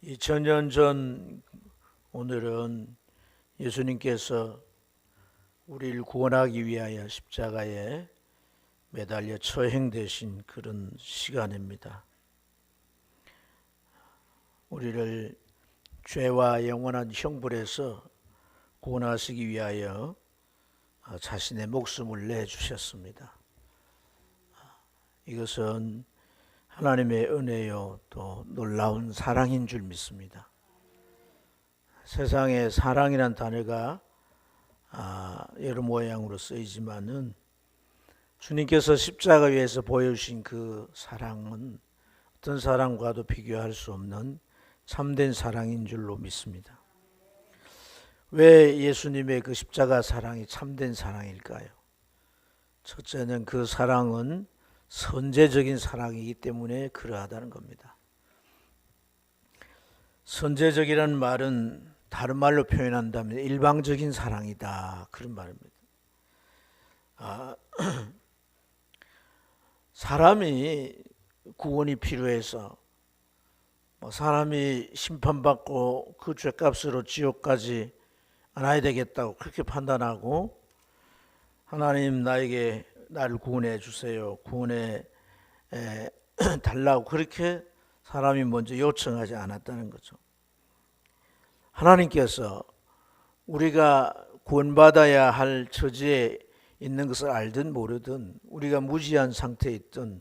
2000년 전 오늘은 예수님께서 우리를 구원하기 위하여 십자가에 매달려 처형되신 그런 시간입니다. 우리를 죄와 영원한 형벌에서 구원하시기 위하여 자신의 목숨을 내주셨습니다. 이것은 하나님의 은혜요 또 놀라운 사랑인 줄 믿습니다. 세상에 사랑이란 단어가 여러 모양으로 쓰이지만은 주님께서 십자가 위에서 보여주신 그 사랑은 어떤 사랑과도 비교할 수 없는 참된 사랑인 줄로 믿습니다. 왜 예수님의 그 십자가 사랑이 참된 사랑일까요? 첫째는 그 사랑은 선제적인 사랑이기 때문에 그러하다는 겁니다. 선제적이라는 말은 다른 말로 표현한다면 일방적인 사랑이다, 그런 말입니다. 사람이 구원이 필요해서 사람이 심판받고 그 죄값으로 지옥까지 안 와야 되겠다고 그렇게 판단하고 하나님 나를 구원해 주세요, 구원해 달라고 그렇게 사람이 먼저 요청하지 않았다는 거죠. 하나님께서 우리가 구원받아야 할 처지에 있는 것을 알든 모르든 우리가 무지한 상태에 있든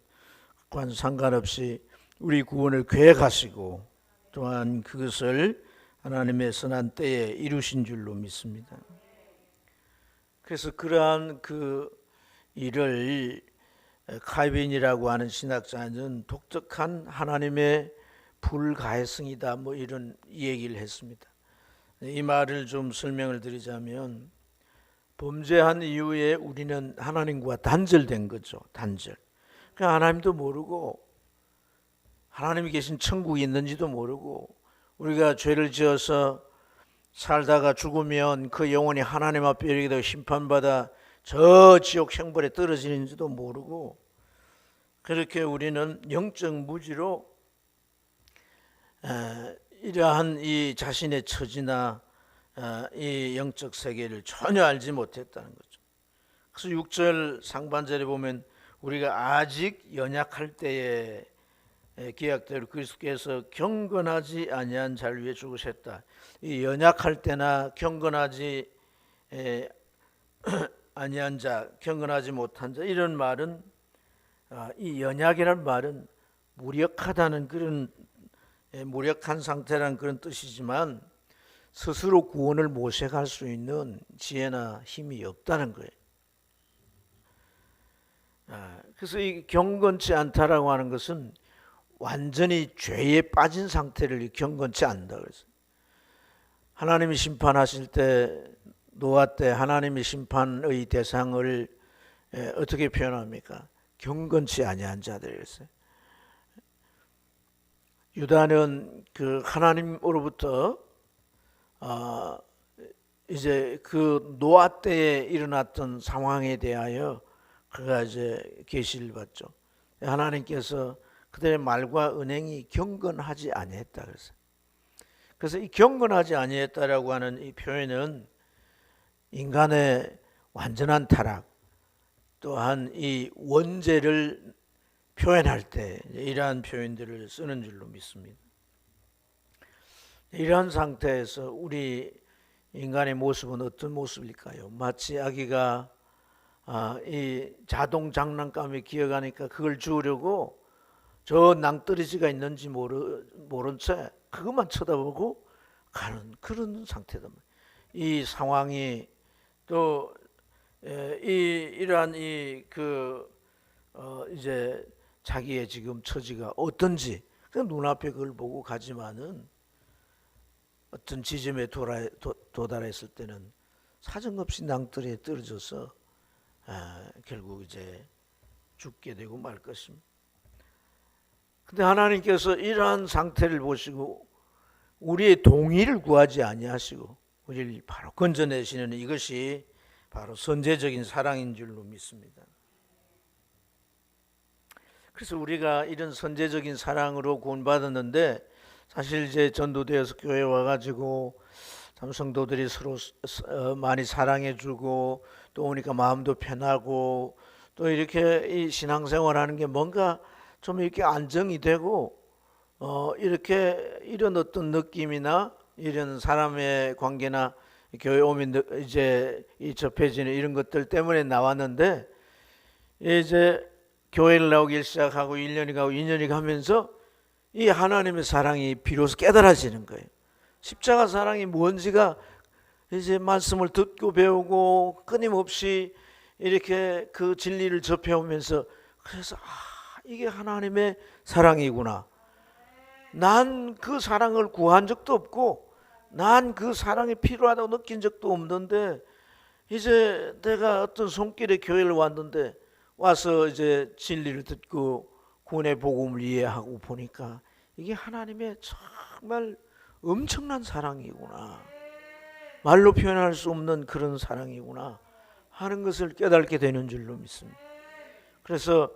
그건 상관없이 우리 구원을 계획하시고 또한 그것을 하나님의 선한 때에 이루신 줄로 믿습니다. 그래서 그러한 그 일을 칼빈이라고 하는 신학자는 독특한 하나님의 불가해성이다 이런 얘기를 했습니다. 이 말을 좀 설명을 드리자면 범죄한 이후에 우리는 하나님과 단절된 거죠. 단절. 그러니까 하나님도 모르고 하나님이 계신 천국이 있는지도 모르고 우리가 죄를 지어서 살다가 죽으면 그 영혼이 하나님 앞에 이르게 되고 심판받아 저 지옥 형벌에 떨어지는지도 모르고 그렇게 우리는 영적 무지로 이러한 이 자신의 처지나 이 영적 세계를 전혀 알지 못했다는 거죠. 그래서 6절 상반절에 보면 우리가 아직 연약할 때에 기약대로 그리스도께서 경건하지 아니한 자를 위해 죽으셨다. 이 연약할 때나 경건하지 아니한 자, 경건하지 못한 자, 이런 말은 이 연약이라는 말은 무력하다는 그런 무력한 상태라는 그런 뜻이지만 스스로 구원을 모색할 수 있는 지혜나 힘이 없다는 거예요. 그래서 이 경건치 않다라고 하는 것은 완전히 죄에 빠진 상태를 경건치 않다 그랬어요. 하나님이 심판하실 때 노아 때 하나님이 심판의 대상을 어떻게 표현합니까? 경건치 아니한 자들이었어요. 유다는 그 하나님으로부터 이제 그 노아 때에 일어났던 상황에 대하여 그가 이제 계시를 받죠. 하나님께서 그들의 말과 은행이 경건하지 아니했다 그랬어요. 그래서 이 경건하지 아니했다라고 하는 이 표현은 인간의 완전한 타락 또한 이 원죄를 표현할 때 이러한 표현들을 쓰는 줄로 믿습니다. 이러한 상태에서 우리 인간의 모습은 어떤 모습일까요? 마치 아기가 이 자동 장난감에 기어가니까 그걸 주우려고 저 낭떠러지가 있는지 모른 채 그것만 쳐다보고 가는 그런 상태다. 이 상황이 또 이러한 이제 자기의 지금 처지가 어떤지 그냥 눈앞에 그걸 보고 가지만은 어떤 지점에 도달했을 때는 사정없이 낭떠러지에 떨어져서 결국 이제 죽게 되고 말 것입니다. 근데 하나님께서 이러한 상태를 보시고 우리의 동의를 구하지 아니하시고 우리를 바로 건져내시는 이것이 바로 선제적인 사랑인 줄로 믿습니다. 그래서 우리가 이런 선제적인 사랑으로 구원받았는데 사실 이제 전도되어서 교회 와가지고 참 성도들이 서로 많이 사랑해주고 또 오니까 마음도 편하고 또 이렇게 이 신앙생활하는 게 뭔가 좀 이렇게 안정이 되고 이렇게 이런 어떤 느낌이나 이런 사람의 관계나 교회 오면 이제 이 접해지는 이런 것들 때문에 나왔는데 이제 교회를 나오기 시작하고 1년이 가고 2년이 가면서 이 하나님의 사랑이 비로소 깨달아지는 거예요. 십자가 사랑이 뭔지가 이제 말씀을 듣고 배우고 끊임없이 이렇게 그 진리를 접해오면서 그래서 이게 하나님의 사랑이구나. 난 그 사랑을 구한 적도 없고 난 그 사랑이 필요하다고 느낀 적도 없는데 이제 내가 어떤 손길에 교회를 왔는데 와서 이제 진리를 듣고 구원의 복음을 이해하고 보니까 이게 하나님의 정말 엄청난 사랑이구나. 말로 표현할 수 없는 그런 사랑이구나 하는 것을 깨닫게 되는 줄로 믿습니다. 그래서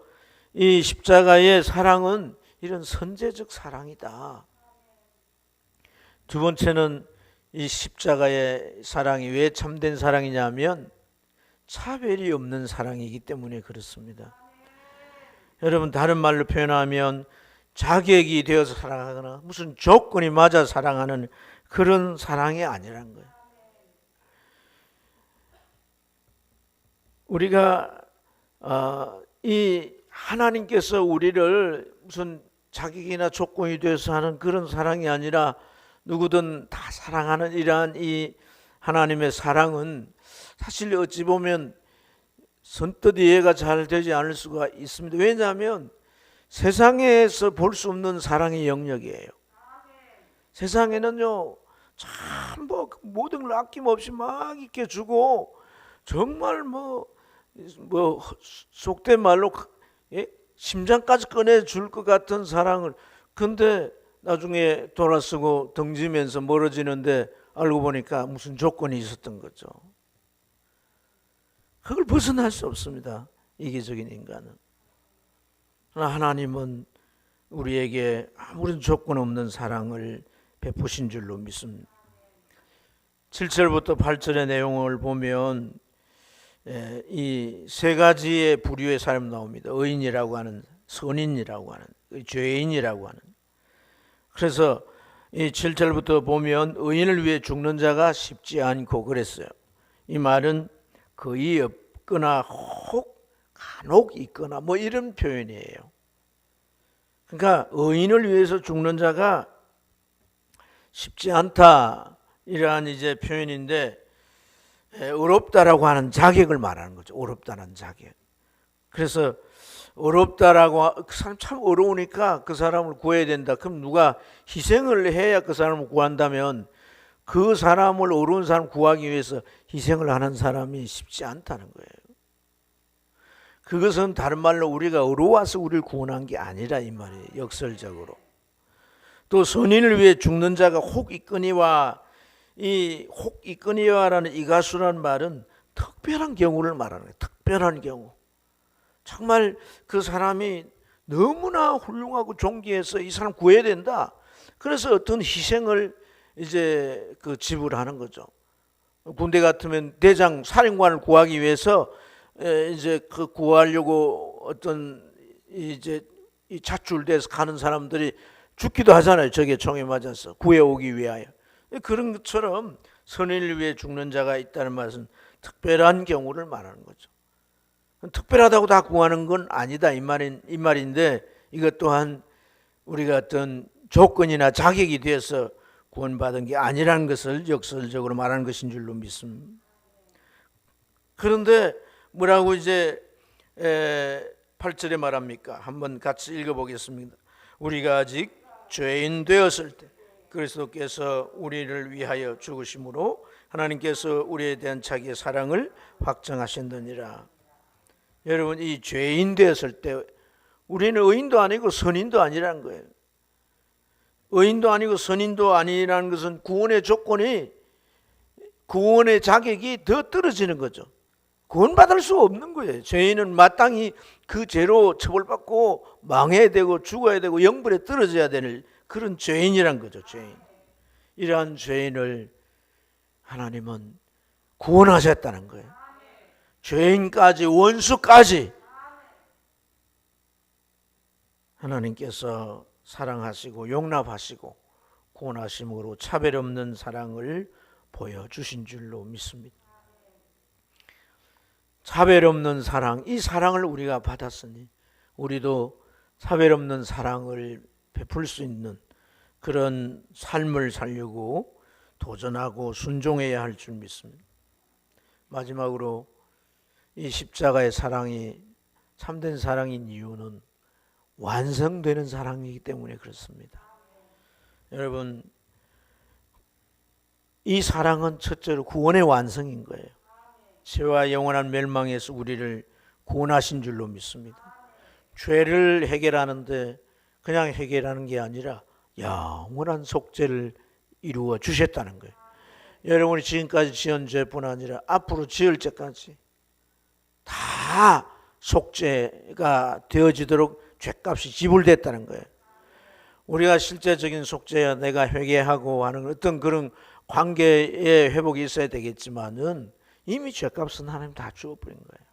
이 십자가의 사랑은 이런 선제적 사랑이다. 두 번째는 이 십자가의 사랑이 왜 참된 사랑이냐면 차별이 없는 사랑이기 때문에 그렇습니다. 여러분 다른 말로 표현하면 자격이 되어서 사랑하거나 무슨 조건이 맞아 사랑하는 그런 사랑이 아니란 거예요. 우리가 이 하나님께서 우리를 무슨 자격이나 조건이 되어서 하는 그런 사랑이 아니라 누구든 다 사랑하는 이러한 이 하나님의 사랑은 사실 어찌 보면 선뜻 이해가 잘 되지 않을 수가 있습니다. 왜냐하면 세상에서 볼 수 없는 사랑의 영역이에요. 세상에는요 참 뭐 모든 걸 아낌없이 막 이렇게 주고 정말 뭐 속된 말로 심장까지 꺼내줄 것 같은 사랑을, 근데 나중에 돌아서고 등지면서 멀어지는데 알고 보니까 무슨 조건이 있었던 거죠. 그걸 벗어날 수 없습니다. 이기적인 인간은. 그러나 하나님은 우리에게 아무런 조건 없는 사랑을 베푸신 줄로 믿습니다. 7절부터 8절의 내용을 보면 이 세 가지의 부류의 사람이 나옵니다. 의인이라고 하는, 선인이라고 하는, 죄인이라고 하는. 그래서 이 7절부터 보면 의인을 위해 죽는 자가 쉽지 않고 그랬어요. 이 말은 거의 없거나 혹 간혹 있거나 뭐 이런 표현이에요. 그러니까 의인을 위해서 죽는 자가 쉽지 않다 이러한 이제 표현인데 어렵다라고 하는 자격을 말하는 거죠. 어렵다는 자격. 그래서 어렵다라고, 그 사람 참 어려우니까 그 사람을 구해야 된다. 그럼 누가 희생을 해야 그 사람을 구한다면 그 사람을, 어려운 사람 구하기 위해서 희생을 하는 사람이 쉽지 않다는 거예요. 그것은 다른 말로 우리가 어려워서 우리를 구원한 게 아니라 이 말이에요. 역설적으로. 또 선인을 위해 죽는 자가 혹 있거니와, 이 혹 있거니와라는 이 가수라는 말은 특별한 경우를 말하는 거예요. 특별한 경우. 정말 그 사람이 너무나 훌륭하고 존귀해서 이 사람 구해야 된다. 그래서 어떤 희생을 이제 그 지불하는 거죠. 군대 같으면 대장 사령관을 구하기 위해서 이제 그 구하려고 어떤 이제 이 자출돼서 가는 사람들이 죽기도 하잖아요. 적의 총에 맞아서 구해오기 위하여. 그런 것처럼 선인을 위해 죽는 자가 있다는 말은 특별한 경우를 말하는 거죠. 특별하다고 다 구하는 건 아니다 이 말인데, 이것 또한 우리가 어떤 조건이나 자격이 되어서 구원받은 게 아니라는 것을 역설적으로 말하는 것인 줄로 믿습니다. 그런데 뭐라고 이제 8절에 말합니까? 한번 같이 읽어보겠습니다. 우리가 아직 죄인 되었을 때 그리스도께서 우리를 위하여 죽으심으로 하나님께서 우리에 대한 자기의 사랑을 확정하셨느니라. 여러분, 이 죄인 되었을 때 우리는 의인도 아니고 선인도 아니라는 거예요. 의인도 아니고 선인도 아니라는 것은 구원의 조건이, 구원의 자격이 더 떨어지는 거죠. 구원받을 수 없는 거예요. 죄인은 마땅히 그 죄로 처벌받고 망해야 되고 죽어야 되고 영불에 떨어져야 될 그런 죄인이란 거죠. 죄인. 이러한 죄인을 하나님은 구원하셨다는 거예요. 죄인까지, 원수까지 하나님께서 사랑하시고 용납하시고 구원하심으로 차별 없는 사랑을 보여주신 줄로 믿습니다. 차별 없는 사랑, 이 사랑을 우리가 받았으니 우리도 차별 없는 사랑을 베풀 수 있는 그런 삶을 살려고 도전하고 순종해야 할 줄 믿습니다. 마지막으로 이 십자가의 사랑이 참된 사랑인 이유는 완성되는 사랑이기 때문에 그렇습니다. 여러분, 이 사랑은 첫째로 구원의 완성인 거예요. 죄와 영원한 멸망에서 우리를 구원하신 줄로 믿습니다. 죄를 해결하는데 그냥 해결하는 게 아니라 영원한 속죄를 이루어 주셨다는 거예요. 여러분이 지금까지 지은 죄뿐 아니라 앞으로 지을 죄까지 다 속죄가 되어지도록 죄값이 지불됐다는 거예요. 우리가 실제적인 속죄야 내가 회개하고 하는 어떤 그런 관계의 회복이 있어야 되겠지만은 이미 죄값은 하나님 다 주어버린 거예요.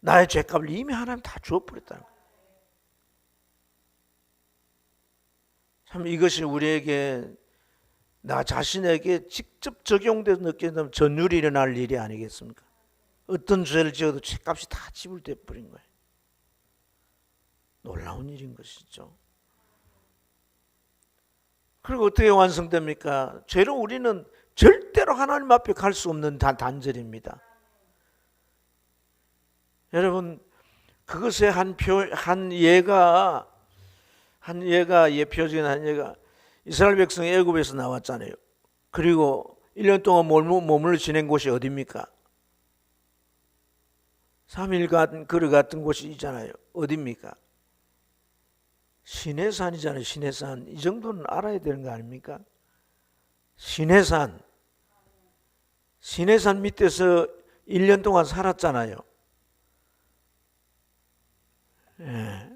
나의 죄값을 이미 하나님 다 주어버렸다는 거예요. 참 이것이 우리에게 나 자신에게 직접 적용돼서 느끼는 전율이 일어날 일이 아니겠습니까? 어떤 죄를 지어도 죄값이 다 지불돼 버린 거예요. 놀라운 일인 것이죠. 그리고 어떻게 완성됩니까? 죄로 우리는 절대로 하나님 앞에 갈 수 없는 단절입니다. 여러분, 그것의 예표적인 한 예가 이스라엘 백성이 애굽에서 나왔잖아요. 그리고 1년 동안 머물러 지낸 곳이 어디입니까? 3일간 걸어갔던 곳이 있잖아요. 어디입니까? 시내산이잖아요. 시내산. 이 정도는 알아야 되는 거 아닙니까? 시내산 밑에서 1년 동안 살았잖아요. 예.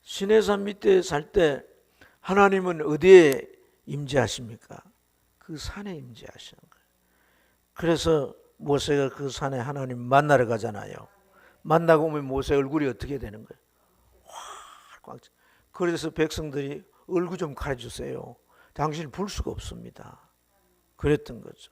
시내산 밑에 살 때 하나님은 어디에 임재하십니까? 그 산에 임재하시는 거예요. 그래서 모세가 그 산에 하나님 만나러 가잖아요. 만나고 오면 모세 얼굴이 어떻게 되는 거예요? 그래서 백성들이 얼굴 좀 가려주세요. 당신을 볼 수가 없습니다. 그랬던 거죠.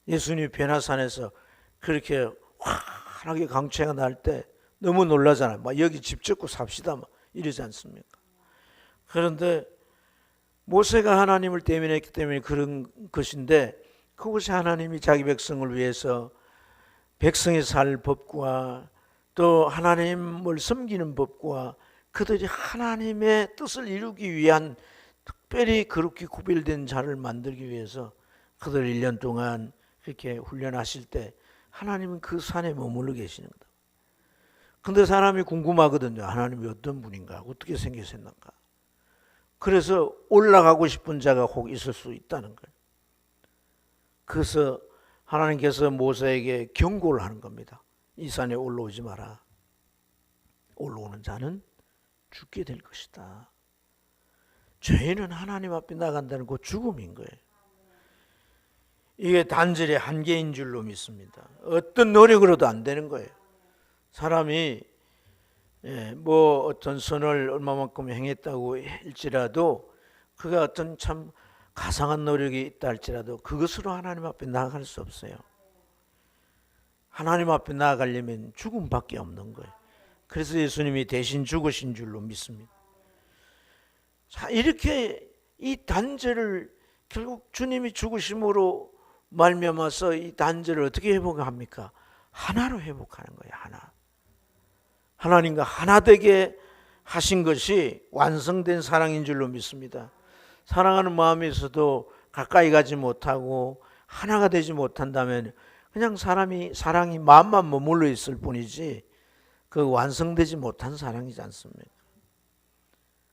예수님이 베나산에서 그렇게 환하게 광채가 날 때 너무 놀라잖아요. 막 여기 집 짓고 삽시다 막 이러지 않습니까? 그런데 모세가 하나님을 대면했기 때문에 그런 것인데 그것이 하나님이 자기 백성을 위해서 백성이 살 법과 또 하나님을 섬기는 법과 그들이 하나님의 뜻을 이루기 위한 특별히 그렇게 구별된 자를 만들기 위해서 그들 1년 동안 그렇게 훈련하실 때 하나님은 그 산에 머물러 계시는 거다. 근데 사람이 궁금하거든요. 하나님이 어떤 분인가? 어떻게 생기셨는가? 그래서 올라가고 싶은 자가 혹 있을 수 있다는 거예요. 그래서 하나님께서 모세에게 경고를 하는 겁니다. 이 산에 올라오지 마라. 올라오는 자는 죽게 될 것이다. 죄인은 하나님 앞에 나간다는 그 죽음인 거예요. 이게 단절의 한계인 줄로 믿습니다. 어떤 노력으로도 안 되는 거예요. 사람이 뭐 어떤 선을 얼마만큼 행했다고 할지라도 그가 어떤 참 가상한 노력이 있다 할지라도 그것으로 하나님 앞에 나아갈 수 없어요. 하나님 앞에 나아가려면 죽음밖에 없는 거예요. 그래서 예수님이 대신 죽으신 줄로 믿습니다. 자, 이렇게 이 단절을 결국 주님이 죽으심으로 말미암아서 이 단절을 어떻게 회복합니까? 하나로 회복하는 거예요. 하나님과 하나 되게 하신 것이 완성된 사랑인 줄로 믿습니다. 사랑하는 마음이 있어도 가까이 가지 못하고 하나가 되지 못한다면 그냥 사랑이 마음만 머물러 있을 뿐이지 그 완성되지 못한 사랑이지 않습니까?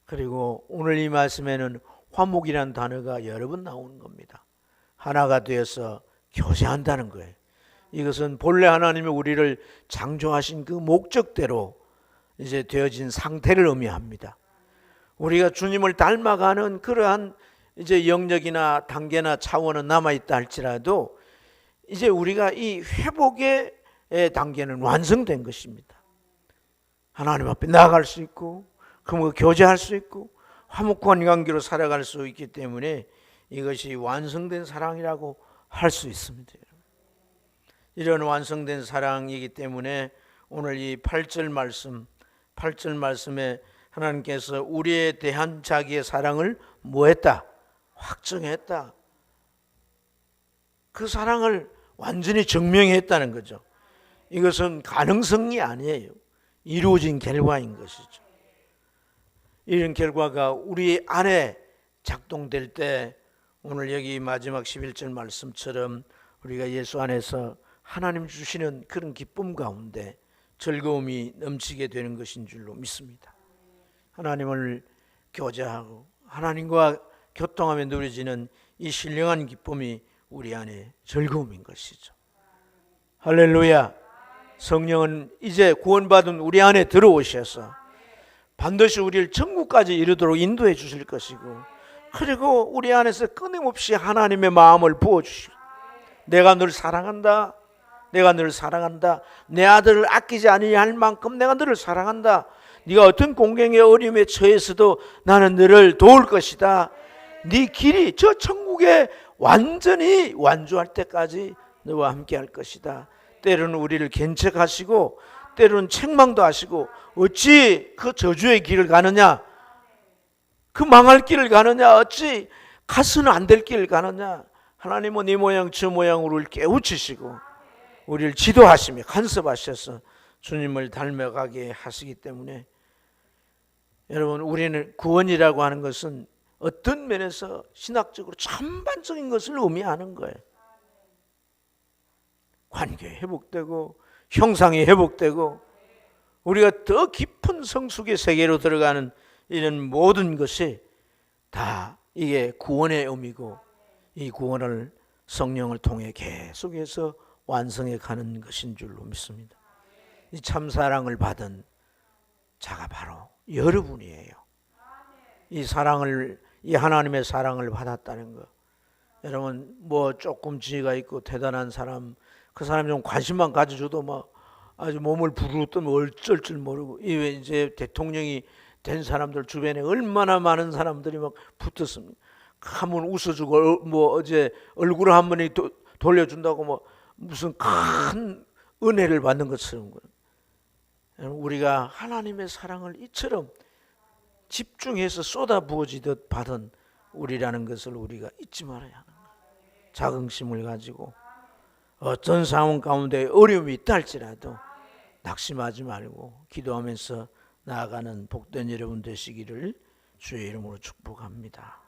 그리고 오늘 이 말씀에는 화목이라는 단어가 여러 번 나오는 겁니다. 하나가 되어서 교제한다는 거예요. 이것은 본래 하나님이 우리를 창조하신 그 목적대로 이제 되어진 상태를 의미합니다. 우리가 주님을 닮아가는 그러한 이제 영역이나 단계나 차원은 남아있다 할지라도 이제 우리가 이 회복의 단계는 완성된 것입니다. 하나님 앞에 나아갈 수 있고 그와 교제할 수 있고 화목한 관계로 살아갈 수 있기 때문에 이것이 완성된 사랑이라고 할 수 있습니다. 이런 완성된 사랑이기 때문에 오늘 이 8절 말씀에 하나님께서 우리에 대한 자기의 사랑을 뭐했다? 확정했다. 그 사랑을 완전히 증명했다는 거죠. 이것은 가능성이 아니에요. 이루어진 결과인 것이죠. 이런 결과가 우리 안에 작동될 때 오늘 여기 마지막 11절 말씀처럼 우리가 예수 안에서 하나님 주시는 그런 기쁨 가운데 즐거움이 넘치게 되는 것인 줄로 믿습니다. 하나님을 교제하고 하나님과 교통하며 누려지는 이 신령한 기쁨이 우리 안에 즐거움인 것이죠. 할렐루야. 성령은 이제 구원받은 우리 안에 들어오셔서 반드시 우리를 천국까지 이르도록 인도해 주실 것이고, 그리고 우리 안에서 끊임없이 하나님의 마음을 부어주시고, 내가 널 사랑한다, 내가 너를 사랑한다, 내 아들을 아끼지 아니할 만큼 내가 너를 사랑한다, 네가 어떤 공경의 어려움에 처해서도 나는 너를 도울 것이다, 네 길이 저 천국에 완전히 완주할 때까지 너와 함께 할 것이다. 때로는 우리를 견책하시고 때로는 책망도 하시고, 어찌 그 저주의 길을 가느냐, 그 망할 길을 가느냐, 어찌 가서는 안 될 길을 가느냐. 하나님은 이 모양 저 모양으로 우리를 깨우치시고 우리를 지도하시며 간섭하셔서 주님을 닮아가게 하시기 때문에, 여러분, 우리는 구원이라고 하는 것은 어떤 면에서 신학적으로 전반적인 것을 의미하는 거예요. 관계 회복되고 형상이 회복되고 우리가 더 깊은 성숙의 세계로 들어가는 이런 모든 것이 다 이게 구원의 의미고, 이 구원을 성령을 통해 계속해서 완성해 가는 것인 줄로 믿습니다. 이 참사랑을 받은 자가 바로 여러분이에요. 이 사랑을, 이 하나님의 사랑을 받았다는 거. 여러분, 뭐 조금 지혜가 있고 대단한 사람, 그 사람이 좀 관심만 가져줘도 막 아주 몸을 부르르 떨면 어쩔 줄 모르고, 이제 대통령이 된 사람들 주변에 얼마나 많은 사람들이 막 붙었습니다. 한번 웃어주고 뭐 어제 얼굴을 한 번에 돌려준다고 뭐 무슨 큰 은혜를 받는 것처럼. 우리가 하나님의 사랑을 이처럼 집중해서 쏟아 부어지듯 받은 우리라는 것을 우리가 잊지 말아야 하는 거예요. 자긍심을 가지고 어떤 상황 가운데 어려움이 있다 할지라도 낙심하지 말고 기도하면서 나아가는 복된 여러분 되시기를 주의 이름으로 축복합니다.